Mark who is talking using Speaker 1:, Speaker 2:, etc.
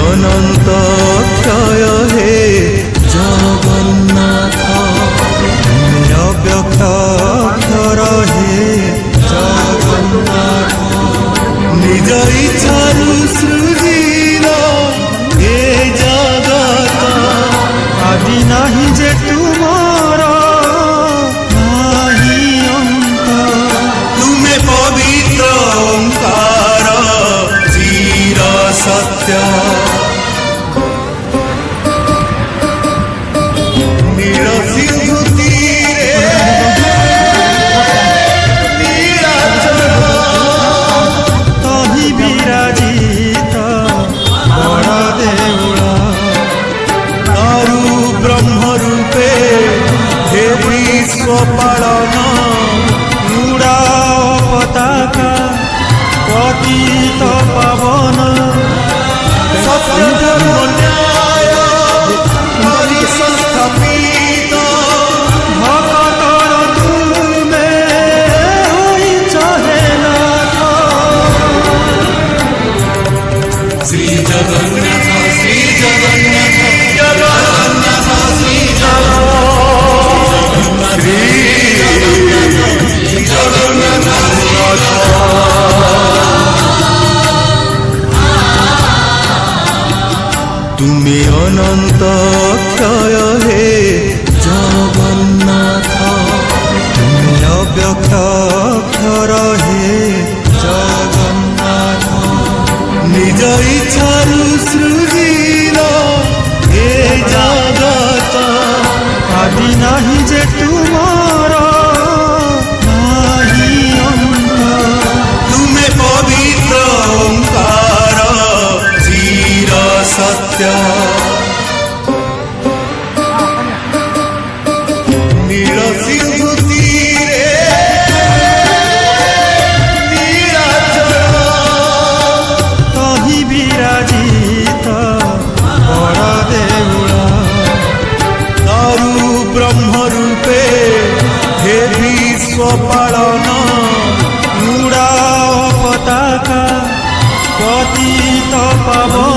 Speaker 1: অনন্ত ক্ষয় হে জগন্নাথ, তুমি অব্যক্ত অক্ষর হে জগন্নাথ। নিজ ইচ্ছারু সৃজিল এ জগত, আদি নাহি যে তুমার নাহি অন্ত। তুমে পবিত্র ওঙ্কার চির সত্য, নীল সিন্ধু তীরে নীলাচল, তহি বিরাজিত বড় দেউল। তারু ব্রহ্মরূপে হে বিশ্ব পালন, উড়াও পতাকা পতিত পাবন। সত্য ধর্ম ন্যায় পরিসংস্থাপিত, ভকতর তুমে হইছ হে নাথ। শ্রী জগন্নাথ শ্রী জগন্নাথ জগন্নাথ শ্রী জগন্নাথ শ্রী জগন্নাথ। তুমি অনন্ত ক্ষয় হে জগন্নাথ, তুমি অব্যক্ত অক্ষর হে জগন্নাথ। নিজ ইচ্ছারু সৃজিল এ জগত, আদি নাহি যে তুমার নাহি অন্ত। তুমে পবিত্র ওঙ্কার চির সত্য, নীল সিন্ধু তীরে নীলাচল, তহি বিরাজিত বড় দেউল। তারু ব্রহ্মরূপে হে বিশ্ব পালন, উড়াও পতাকা পতিত পাবন।